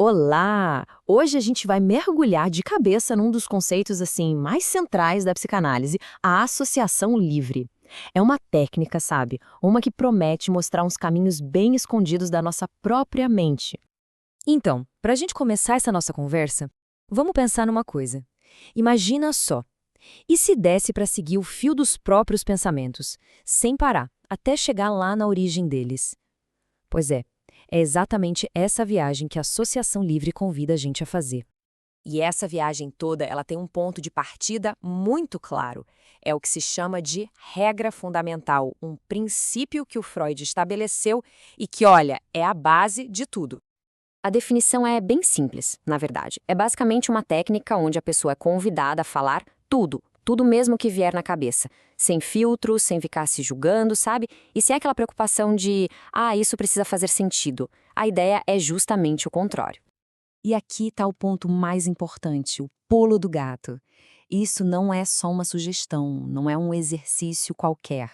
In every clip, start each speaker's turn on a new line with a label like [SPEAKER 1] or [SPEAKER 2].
[SPEAKER 1] Olá! Hoje a gente vai mergulhar de cabeça num dos conceitos assim mais centrais da psicanálise, a associação livre. É uma técnica, sabe? Uma que promete mostrar uns caminhos bem escondidos da nossa própria mente.
[SPEAKER 2] Então, para a gente começar essa nossa conversa, vamos pensar numa coisa. Imagina só, e se desse para seguir o fio dos próprios pensamentos, sem parar, até chegar lá na origem deles? Pois é exatamente essa viagem que a Associação Livre convida a gente a fazer.
[SPEAKER 3] E essa viagem toda, ela tem um ponto de partida muito claro. É o que se chama de regra fundamental, um princípio que o Freud estabeleceu e que, olha, é a base de tudo.
[SPEAKER 4] A definição é bem simples, na verdade. É basicamente uma técnica onde a pessoa é convidada a falar tudo mesmo que vier na cabeça. Sem filtro, sem ficar se julgando, sabe? E sem aquela preocupação de, isso precisa fazer sentido. A ideia é justamente o contrário.
[SPEAKER 2] E aqui está o ponto mais importante, o pulo do gato. Isso não é só uma sugestão, não é um exercício qualquer.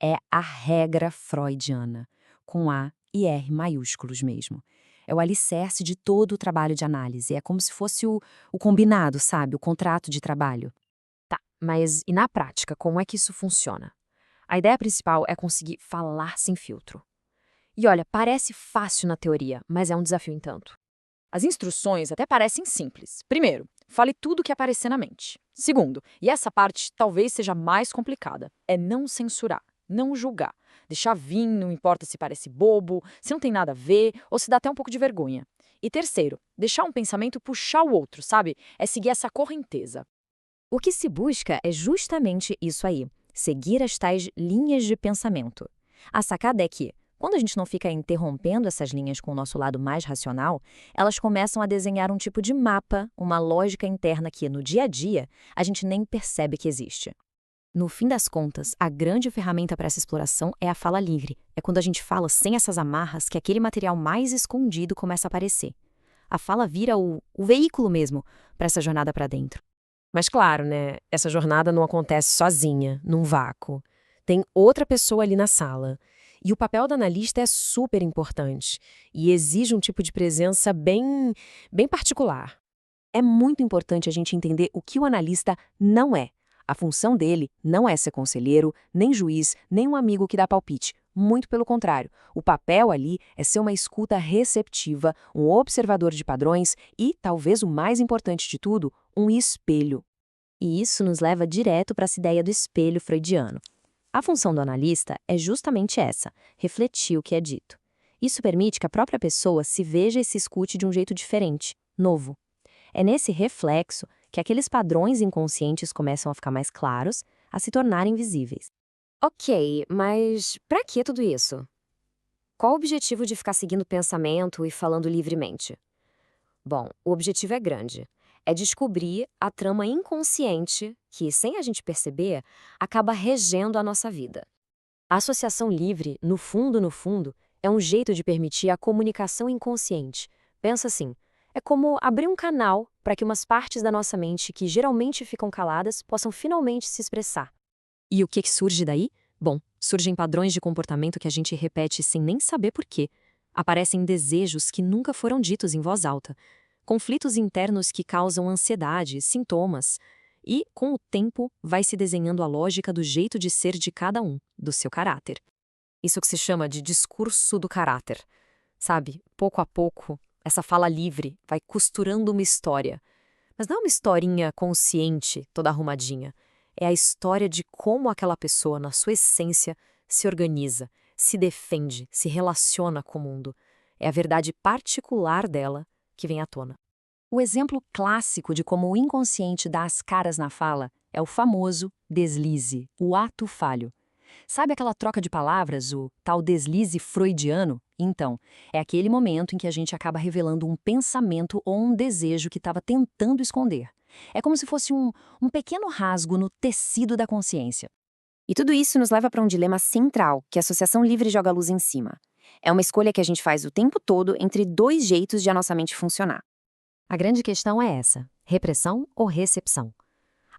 [SPEAKER 2] É a regra freudiana, com A e R maiúsculos mesmo. É o alicerce de todo o trabalho de análise. É como se fosse o combinado, sabe? O contrato de trabalho.
[SPEAKER 4] Tá, mas e na prática, como é que isso funciona? A ideia principal é conseguir falar sem filtro. E olha, parece fácil na teoria, mas é um desafio em tanto.
[SPEAKER 3] As instruções até parecem simples. Primeiro, fale tudo o que aparecer na mente. Segundo, e essa parte talvez seja mais complicada, é não censurar, não julgar. Deixar vir, não importa se parece bobo, se não tem nada a ver ou se dá até um pouco de vergonha. E terceiro, deixar um pensamento puxar o outro, sabe? É seguir essa correnteza.
[SPEAKER 2] O que se busca é justamente isso aí, seguir as tais linhas de pensamento. A sacada é que, quando a gente não fica interrompendo essas linhas com o nosso lado mais racional, elas começam a desenhar um tipo de mapa, uma lógica interna que, no dia a dia, a gente nem percebe que existe. No fim das contas, a grande ferramenta para essa exploração é a fala livre. É quando a gente fala sem essas amarras que aquele material mais escondido começa a aparecer. A fala vira o veículo mesmo para essa jornada para dentro.
[SPEAKER 1] Mas claro, né? Essa jornada não acontece sozinha, num vácuo. Tem outra pessoa ali na sala. E o papel do analista é super importante e exige um tipo de presença bem particular.
[SPEAKER 2] É muito importante a gente entender o que o analista não é. A função dele não é ser conselheiro, nem juiz, nem um amigo que dá palpite. Muito pelo contrário. O papel ali é ser uma escuta receptiva, um observador de padrões e, talvez o mais importante de tudo, um espelho. E isso nos leva direto para essa ideia do espelho freudiano. A função do analista é justamente essa, refletir o que é dito. Isso permite que a própria pessoa se veja e se escute de um jeito diferente, novo. É nesse reflexo que aqueles padrões inconscientes começam a ficar mais claros, a se tornarem visíveis.
[SPEAKER 4] Ok, mas pra que tudo isso? Qual o objetivo de ficar seguindo o pensamento e falando livremente? Bom, o objetivo é grande. É descobrir a trama inconsciente que, sem a gente perceber, acaba regendo a nossa vida. A associação livre, no fundo, é um jeito de permitir a comunicação inconsciente. Pensa assim, é como abrir um canal para que umas partes da nossa mente que geralmente ficam caladas possam finalmente se expressar.
[SPEAKER 2] E o que surge daí? Bom, surgem padrões de comportamento que a gente repete sem nem saber por quê. Aparecem desejos que nunca foram ditos em voz alta. Conflitos internos que causam ansiedade, sintomas. E, com o tempo, vai se desenhando a lógica do jeito de ser de cada um, do seu caráter.
[SPEAKER 4] Isso que se chama de discurso do caráter. Sabe, pouco a pouco, essa fala livre vai costurando uma história. Mas não é uma historinha consciente, toda arrumadinha. É a história de como aquela pessoa, na sua essência, se organiza, se defende, se relaciona com o mundo. É a verdade particular dela que vem à tona.
[SPEAKER 2] O exemplo clássico de como o inconsciente dá as caras na fala é o famoso deslize, o ato falho. Sabe aquela troca de palavras, o tal deslize freudiano? Então, é aquele momento em que a gente acaba revelando um pensamento ou um desejo que estava tentando esconder. É como se fosse um pequeno rasgo no tecido da consciência.
[SPEAKER 4] E tudo isso nos leva para um dilema central que a Associação Livre joga a luz em cima. É uma escolha que a gente faz o tempo todo entre dois jeitos de a nossa mente funcionar.
[SPEAKER 2] A grande questão é essa: repressão ou recepção?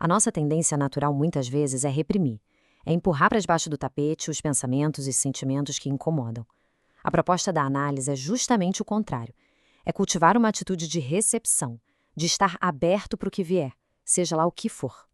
[SPEAKER 2] A nossa tendência natural muitas vezes é reprimir. É empurrar para debaixo do tapete os pensamentos e sentimentos que incomodam. A proposta da análise é justamente o contrário.
[SPEAKER 1] É cultivar uma atitude de recepção, de estar aberto para o que vier, seja lá o que for.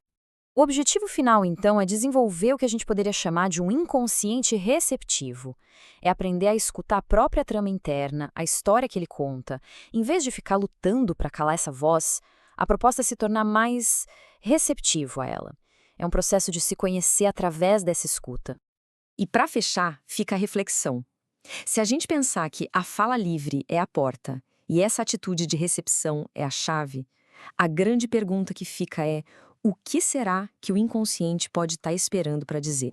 [SPEAKER 1] O objetivo final, então, é desenvolver o que a gente poderia chamar de um inconsciente receptivo. É aprender a escutar a própria trama interna, a história que ele conta. Em vez de ficar lutando para calar essa voz, a proposta é se tornar mais receptivo a ela. É um processo de se conhecer através dessa escuta.
[SPEAKER 2] E para fechar, fica a reflexão. Se a gente pensar que a fala livre é a porta e essa atitude de recepção é a chave, a grande pergunta que fica é: o que será que o inconsciente pode estar esperando para dizer?